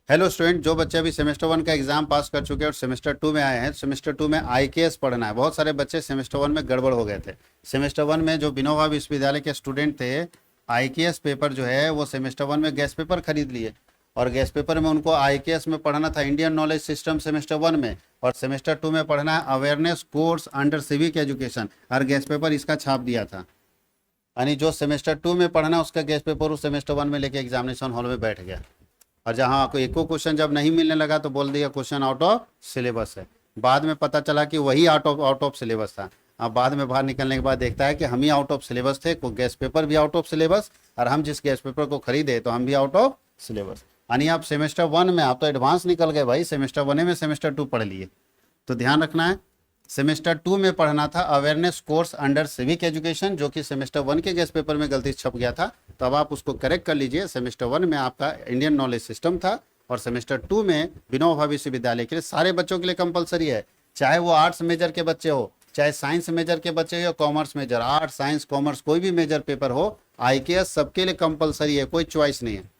Hello student, जो बच्चे अभी सेमेस्टर 1 का एग्जाम पास कर चुके हैं और सेमेस्टर 2 में आए हैं, सेमेस्टर 2 में आईकेएस पढ़ना है। बहुत सारे बच्चे सेमेस्टर 1 में गड़बड़ हो गए थे। सेमेस्टर 1 में जो विनोबा विश्वविद्यालय के स्टूडेंट थे, आईकेएस पेपर जो है वो सेमेस्टर 1 में गैस पेपर खरीद लिए और गैस पेपर में उनको आईकेएस में पढ़ना था इंडियन नॉलेज सिस्टम सेमेस्टर 1 में, और सेमेस्टर 2 में पढ़ना है awareness course under civic education. और गैस पेपर इसका छाप दिया था, यानी जो सेमेस्टर 2 में पढ़ना उसका गैस पेपर उस सेमेस्टर 1 में लेके एग्जामिनेशन हॉल में बैठ गया। और जहाँ आपको एको क्वेश्चन जब नहीं मिलने लगा तो बोल दिया क्वेश्चन आउट ऑफ सिलेबस है। बाद में पता चला कि वही आउट ऑफ सिलेबस था। अब बाद में बाहर निकलने के बाद देखता है कि हम ही आउट ऑफ सिलेबस थे, को गैस पेपर भी आउट ऑफ सिलेबस, और हम जिस गैस पेपर को खरीदे तो हम भी आउट ऑफ सिलेबस। यानी आप सेमेस्टर 1 में आप तो एडवांस निकल गए भाई, सेमेस्टर 1 में सेमेस्टर 2 पढ़ लिए। तो ध्यान रखना है, सेमेस्टर 2 में पढ़ना था awareness course under civic education, जो कि सेमेस्टर 1 के गैस पेपर में गलती छप गया था। तो अब आप उसको करेक्ट कर लीजिए। सेमेस्टर 1 में आपका इंडियन नॉलेज सिस्टम था और सेमेस्टर 2 में विनोबा विश्वविद्यालय के लिए सारे बच्चों के लिए कंपलसरी है, चाहे वो आर्ट्स मेजर के बच्चे हो, चाहे साइंस मेजर के बच्चे हो, commerce major, arts science commerce कोई भी मेजर पेपर हो, आईकेएस सबके लिए कंपलसरी है, कोई चॉइस नहीं है।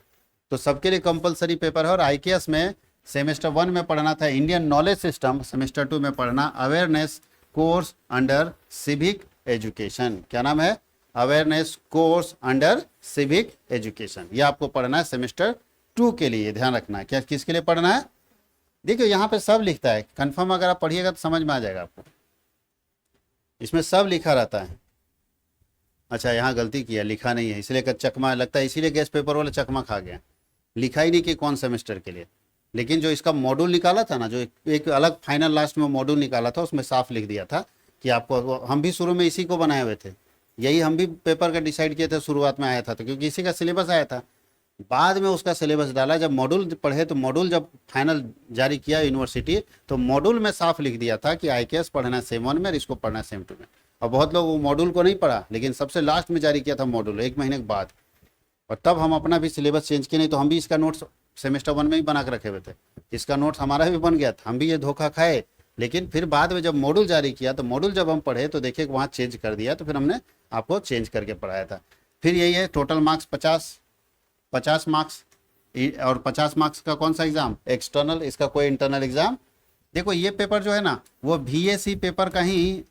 तो सबके लिए कंपलसरी पेपर है। और आईकेएस में सेमेस्टर 1 में पढ़ना था इंडियन नॉलेज सिस्टम, सेमेस्टर 2 में पढ़ना awareness course under civic education. क्या नाम है? Awareness course under civic education. ये आपको पढ़ना है सेमेस्टर 2 के लिए। ध्यान रखना है क्या किसके लिए पढ़ना है। देखिए यहाँ पे सब लिखता है, कंफर्म अगर आप पढ़िएगा तो समझ में आ जाएगा आपको, इसमें सब लिखा रहता है। अच्छा यहाँ गलती किया, लिखा नहीं है, इसलिए चकमा लगता है, इसीलिए गैस पेपर वाला चकमा खा गया, लिखा ही नहीं कि कौन सेमेस्टर के लिए। लेकिन जो इसका मॉड्यूल निकाला था ना, जो एक अलग फाइनल लास्ट में मॉड्यूल निकाला था, उसमें साफ लिख दिया था कि आपको, हम भी शुरू में इसी को बनाए हुए थे, यही हम भी पेपर का डिसाइड किए थे, शुरुआत में आया था तो क्योंकि इसी का सिलेबस आया था। बाद में उसका सिलेबस डाला, जब मॉड्यूल पढ़े तो मॉड्यूल जब फाइनल जारी किया यूनिवर्सिटी, तो मॉड्यूल में साफ लिख दिया था कि आईकेएस पढ़ना है सेम 1 में और इसको पढ़ना है सेम 2 में। और बहुत लोग वो मॉड्यूल को नहीं पढ़ा, लेकिन सबसे लास्ट में जारी किया था मॉड्यूल 1 महीने के बाद, और तब हम अपना भी सिलेबस चेंज किए। नहीं तो हम भी इसका नोट्स सेमेस्टर 1 में ही बना के रखे हुए थे, इसका नोट्स हमारा भी बन गया था, हम भी ये धोखा खाए। लेकिन फिर बाद में जब मॉड्यूल जारी किया तो मॉड्यूल जब हम पढ़े तो देखिए वहाँ चेंज कर दिया, तो फिर हमने आपको चेंज करके पढ़ाया था। फिर यही है, टोटल मार्क्स 50 मार्क्स, और 50 मार्क्स का कौन सा एग्जाम? एक्सटर्नल, इसका कोई इंटरनल एग्जाम। देखो ये पेपर जो है ना, वो बीएससी पेपर का ही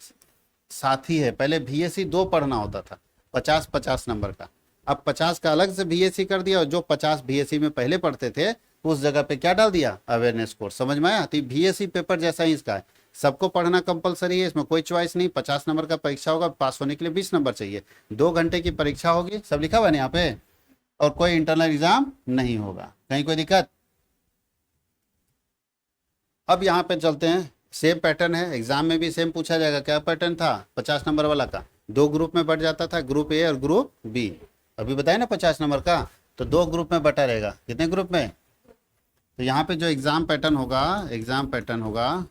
साथी है। पहले बीएससी 2 पढ़ना होता था 50-50 नंबर का, अब 50 का अलग से बीएससी कर दिया, और जो 50 बीएससी में पहले पढ़ते थे उस जगह पे क्या डाल दिया? Awareness course. समझ में आया? तो बीएससी पेपर जैसा ही इसका है, सबको पढ़ना कंपलसरी है, इसमें कोई चॉइस नहीं। 50 नंबर का परीक्षा होगा, पास होने के लिए 20 नंबर चाहिए, 2 घंटे की परीक्षा होगी, सब लिखा हुआ है यहाँ पे, और कोई इंटरनल एग्जाम नहीं होगा। कहीं कोई दिक्कत? अब यहाँ पे चलते हैं, सेम पैटर्न है, एग्जाम में भी सेम पूछा जाएगा। क्या पैटर्न था 50 नंबर वाला का? 2 ग्रुप में बढ़ जाता था, ग्रुप ए और ग्रुप बी। अभी बताया ना 50 नंबर का, तो 2 ग्रुप में बटा रहेगा। कितने ग्रुप में? तो यहाँ पे जो एग्जाम पैटर्न होगा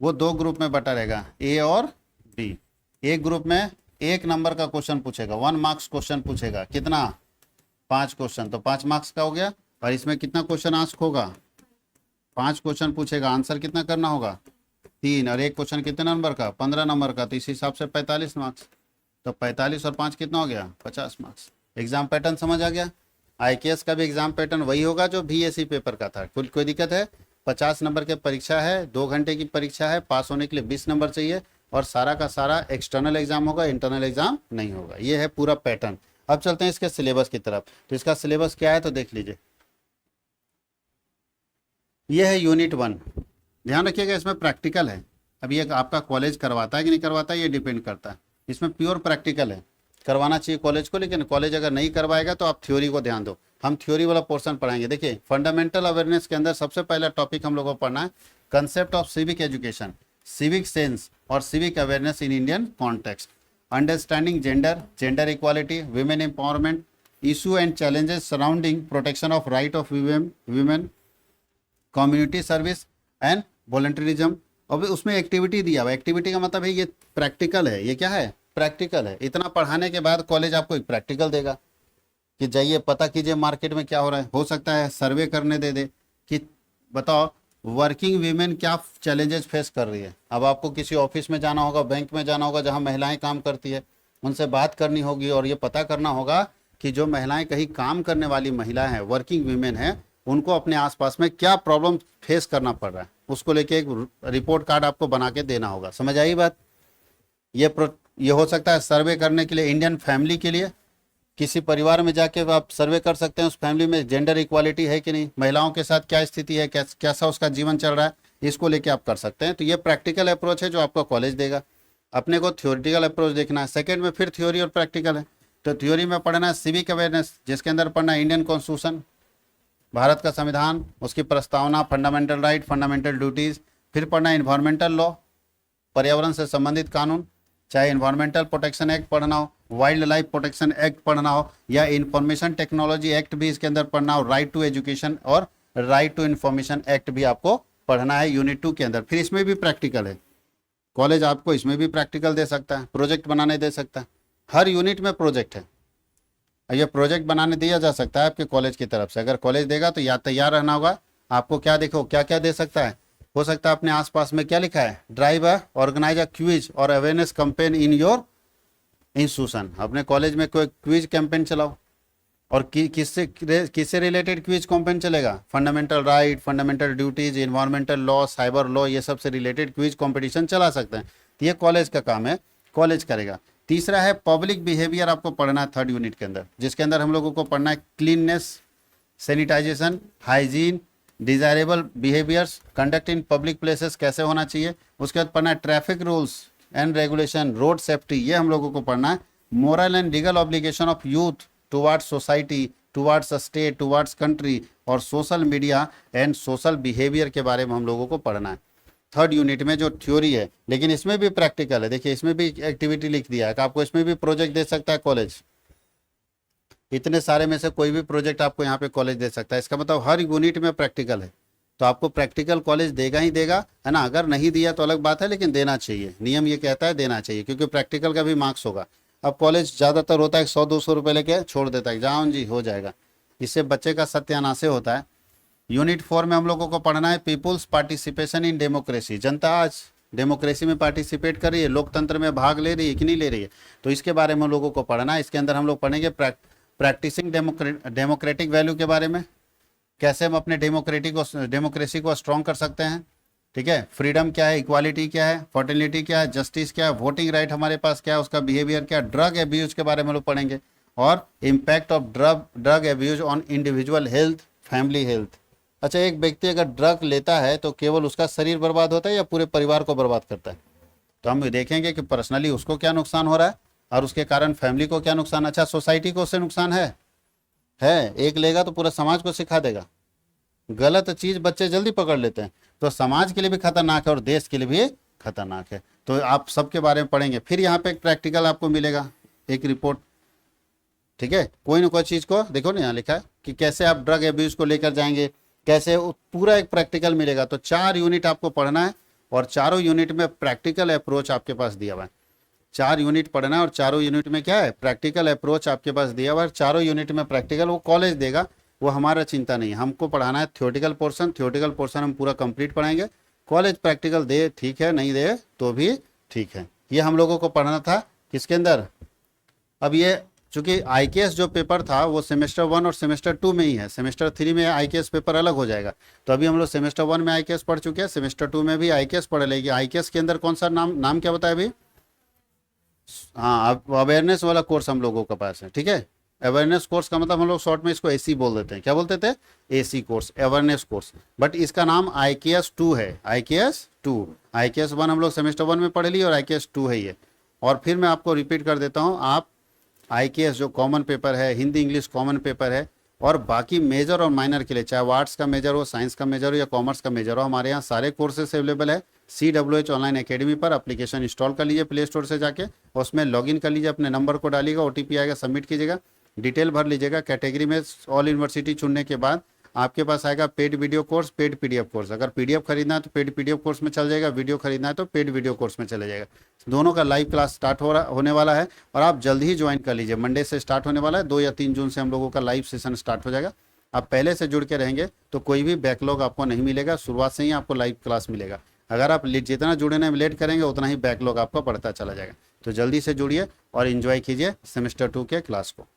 वो 2 ग्रुप में बटा रहेगा, ए और बी। एक ग्रुप में 1 नंबर का क्वेश्चन पूछेगा, 1 मार्क्स क्वेश्चन पूछेगा। कितना? 5 क्वेश्चन, तो 5 मार्क्स का हो गया। और इसमें कितना क्वेश्चन आस्क होगा? 5 क्वेश्चन पूछेगा, आंसर कितना करना होगा? 3, और एक क्वेश्चन कितने नंबर का? 15 नंबर का, तो इस हिसाब से 45 मार्क्स। तो 45 और 5 कितना हो गया? 50 मार्क्स। एग्जाम पैटर्न समझ आ गया? आईकेएस का भी एग्जाम पैटर्न वही होगा जो बीएससी पेपर का था। कोई दिक्कत है? 50 नंबर की परीक्षा है, 2 घंटे की परीक्षा है, पास होने के लिए 20 नंबर चाहिए, और सारा का सारा एक्सटर्नल एग्जाम होगा, इंटरनल एग्जाम नहीं होगा। ये है पूरा पैटर्न। अब चलते हैं इसके सिलेबस की तरफ। तो इसका सिलेबस क्या है तो देख लीजिए, ये है यूनिट 1। ध्यान रखिएगा इसमें प्रैक्टिकल है। अब ये आपका कॉलेज करवाता है कि नहीं करवाता है ये डिपेंड करता है, इसमें प्योर प्रैक्टिकल है। करवाना चाहिए कॉलेज को, लेकिन कॉलेज अगर नहीं करवाएगा तो आप थ्योरी को ध्यान दो। हम थ्योरी वाला पोर्शन पढ़ाएंगे। देखिए फंडामेंटल अवेयरनेस के अंदर सबसे पहला टॉपिक हम लोग को पढ़ना है concept of civic education, civic sense और civic awareness in Indian context, understanding gender equality, women empowerment, issue and challenges surrounding protection of right of women, community service and volunteerism. और उसमें एक्टिविटी दिया हुआ, एक्टिविटी का मतलब है ये practical है। ये क्या है? प्रैक्टिकल है। इतना पढ़ाने के बाद कॉलेज आपको एक प्रैक्टिकल देगा कि जाइए पता कीजिए मार्केट में क्या हो रहा है। हो सकता है सर्वे करने दे कि बताओ वर्किंग वीमेन क्या चैलेंजेस फेस कर रही है। अब आपको किसी ऑफिस में जाना होगा, बैंक में जाना होगा जहाँ महिलाएं काम करती है, उनसे बात करनी होगी और ये पता करना होगा कि जो महिलाएं कहीं काम करने वाली महिला हैं, वर्किंग वीमेन हैं, उनको अपने आसपास में क्या प्रॉब्लम फेस करना पड़ रहा है, उसको लेके एक रिपोर्ट कार्ड आपको बना के देना होगा। समझ आई बात? ये हो सकता है सर्वे करने के लिए इंडियन फैमिली के लिए, किसी परिवार में जाके आप सर्वे कर सकते हैं उस फैमिली में जेंडर इक्वालिटी है कि नहीं, महिलाओं के साथ क्या स्थिति है, कैसा उसका जीवन चल रहा है, इसको लेके आप कर सकते हैं। तो ये प्रैक्टिकल अप्रोच है जो आपका कॉलेज देगा। अपने को थ्योरेटिकल अप्रोच देखना है, सेकंड में फिर थ्योरी और प्रैक्टिकल है। तो थ्योरी में पढ़ना है सिविक अवेयरनेस, जिसके अंदर पढ़ना है इंडियन कॉन्स्टिट्यूशन, भारत का संविधान, उसकी प्रस्तावना, फंडामेंटल राइट, फंडामेंटल ड्यूटीज़। फिर पढ़ना है इन्वायरमेंटल लॉ, पर्यावरण से संबंधित कानून, चाहे इन्वायरमेंटल प्रोटेक्शन एक्ट पढ़ना हो, वाइल्ड लाइफ प्रोटेक्शन एक्ट पढ़ना हो, या इंफॉर्मेशन टेक्नोलॉजी एक्ट भी इसके अंदर पढ़ना हो, राइट टू एजुकेशन और राइट टू इन्फॉर्मेशन एक्ट भी आपको पढ़ना है यूनिट 2 के अंदर। फिर इसमें भी प्रैक्टिकल है, कॉलेज आपको इसमें भी प्रैक्टिकल दे सकता है, प्रोजेक्ट बनाने दे सकता है। हर यूनिट में प्रोजेक्ट है, ये प्रोजेक्ट बनाने दिया जा सकता है आपके कॉलेज की तरफ से। अगर कॉलेज देगा तो या तैयार रहना होगा आपको। क्या देखो क्या क्या दे सकता है, हो सकता है अपने आसपास में क्या लिखा है, ड्राइव ऑर्गेनाइज अ क्विज और awareness campaign in your institution. अपने कॉलेज में कोई क्विज कैंपेन चलाओ, और किससे रिलेटेड क्विज कैंपेन चलेगा, fundamental right, fundamental duties, environmental law, cyber law, ये सब से रिलेटेड क्विज कंपटीशन चला सकते हैं। तो ये कॉलेज का काम है, कॉलेज करेगा। तीसरा है पब्लिक बिहेवियर, आपको पढ़ना है 3rd यूनिट के अंदर, जिसके अंदर हम लोगों को पढ़ना है cleanness, sanitisation, hygiene, desirable behaviours, conduct in public places कैसे होना चाहिए। उसके बाद पढ़ना है traffic rules and regulation, road safety, ये हम लोगों को पढ़ना है। Moral and legal obligation of youth towards society, towards state, towards country, और social media and social behaviour के बारे में हम लोगों को पढ़ना है 3rd यूनिट में, जो थ्योरी है। लेकिन इसमें भी प्रैक्टिकल है, देखिए इसमें भी एक्टिविटी लिख दिया है कि आपको इसमें भी प्रोजेक्ट दे सकता है कॉलेज। इतने सारे में से कोई भी प्रोजेक्ट आपको यहाँ पे कॉलेज दे सकता है। इसका मतलब हर यूनिट में प्रैक्टिकल है, तो आपको प्रैक्टिकल कॉलेज देगा ही देगा, है ना। अगर नहीं दिया तो अलग बात है, लेकिन देना चाहिए, नियम ये कहता है देना चाहिए, क्योंकि प्रैक्टिकल का भी मार्क्स होगा। अब कॉलेज ज़्यादातर होता है 100-200 रुपये लेके छोड़ देता है, जाओ जी हो जाएगा, इससे बच्चे का सत्यानाश होता है। यूनिट 4 में हम लोगों को पढ़ना है पीपुल्स पार्टिसिपेशन इन डेमोक्रेसी। जनता आज डेमोक्रेसी में पार्टिसिपेट कर रही है, लोकतंत्र में भाग ले रही है कि नहीं ले रही है, तो इसके बारे में हम लोगों को पढ़ना है। इसके अंदर हम लोग पढ़ेंगे प्रैक्टिसिंग डेमोक्रेटिक वैल्यू के बारे में, कैसे हम अपने डेमोक्रेसी को स्ट्रॉन्ग कर सकते हैं, ठीक है। फ्रीडम क्या है, इक्वालिटी क्या है, फर्टिलिटी क्या है, जस्टिस क्या है, वोटिंग राइट हमारे पास क्या है, उसका बिहेवियर क्या है, ड्रग एब्यूज के बारे में लोग पढ़ेंगे, और impact of drug abuse on individual health, family health. अच्छा, एक व्यक्ति अगर ड्रग लेता है तो केवल उसका शरीर बर्बाद होता है या पूरे परिवार को बर्बाद करता है, तो हम देखेंगे कि पर्सनली उसको क्या नुकसान हो रहा है और उसके कारण फैमिली को क्या नुकसान। अच्छा, सोसाइटी को उससे नुकसान है, एक लेगा तो पूरा समाज को सिखा देगा। गलत चीज बच्चे जल्दी पकड़ लेते हैं, तो समाज के लिए भी खतरनाक है और देश के लिए भी खतरनाक है। तो आप सबके बारे में पढ़ेंगे। फिर यहाँ पे एक प्रैक्टिकल आपको मिलेगा, एक रिपोर्ट, ठीक है। कोई ना कोई चीज को देखो ना, यहाँ लिखा है कि कैसे आप ड्रग एब्यूज को लेकर जाएंगे, कैसे पूरा एक प्रैक्टिकल मिलेगा। तो 4 यूनिट आपको पढ़ना है, और चारों यूनिट में प्रैक्टिकल अप्रोच आपके पास दिया हुआ है। 4 यूनिट पढ़ना है और चारों यूनिट में क्या है, प्रैक्टिकल अप्रोच आपके पास दिया हुआ है। चारों यूनिट में प्रैक्टिकल वो कॉलेज देगा, वो हमारा चिंता नहीं है। हमको पढ़ाना है थ्योरेटिकल पोर्शन हम पूरा कंप्लीट पढ़ाएंगे। कॉलेज प्रैक्टिकल दे ठीक है, नहीं दे तो भी ठीक है। ये हम लोगों को पढ़ना था किसके अंदर। अब ये चूंकि IKS जो पेपर था वो सेमेस्टर 1 और सेमेस्टर 2 में ही है, सेमेस्टर 3 में IKS पेपर अलग हो जाएगा। तो अभी हम लोग सेमेस्टर 1 में IKS पढ़ चुके हैं, सेमेस्टर 2 में भी IKS पढ़ लेगी। IKS के अंदर कौन सा नाम क्या बताया अभी, हाँ अवेयरनेस वाला कोर्स हम लोगों के पास है, ठीक है। अवेयरनेस कोर्स का मतलब हम लोग शॉर्ट में इसको AC बोल देते हैं, क्या बोलते थे, AC course, awareness course. But इसका नाम IKS 2 है, IKS 2। IKS 1 हम लोग सेमेस्टर 1 में पढ़ लिए और IKS 2 है ये। और फिर मैं आपको रिपीट कर देता हूँ, आप IKS जो कॉमन पेपर है, हिंदी इंग्लिश कॉमन पेपर है, और बाकी मेजर और माइनर के लिए, चाहे वो आर्ट्स का मेजर हो, साइंस का मेजर हो या कॉमर्स का मेजर हो, हमारे यहाँ सारे कोर्सेस अवेलेबल है। CWH ऑनलाइन एकेडमी पर एप्लीकेशन इंस्टॉल कर लीजिए प्ले स्टोर से जाके, उसमें लॉगिन कर लीजिए, अपने नंबर को डालिएगा, OTP आएगा, सबमिट कीजिएगा, डिटेल भर लीजिएगा। कैटेगरी में ऑल यूनिवर्सिटी चुनने के बाद आपके पास आएगा paid video course, paid PDF course. अगर PDF खरीदना है तो पेड PDF कोर्स में चल जाएगा, वीडियो खरीदना है तो पेड वीडियो कोर्स में चले जाएगा। दोनों का लाइव क्लास स्टार्ट होने वाला है, और आप जल्दी ही ज्वाइन कर लीजिए। मंडे से स्टार्ट होने वाला है, 2 या 3 जून से हम लोगों का लाइव सेशन स्टार्ट हो जाएगा। आप पहले से जुड़ के रहेंगे तो कोई भी बैकलॉग आपको नहीं मिलेगा, शुरुआत से ही आपको लाइव क्लास मिलेगा। अगर आप जितना जुड़ने में लेट करेंगे उतना ही बैकलॉग आपका बढ़ता चला जाएगा। तो जल्दी से जुड़िए और इन्जॉय कीजिए सेमेस्टर 2 के क्लास को।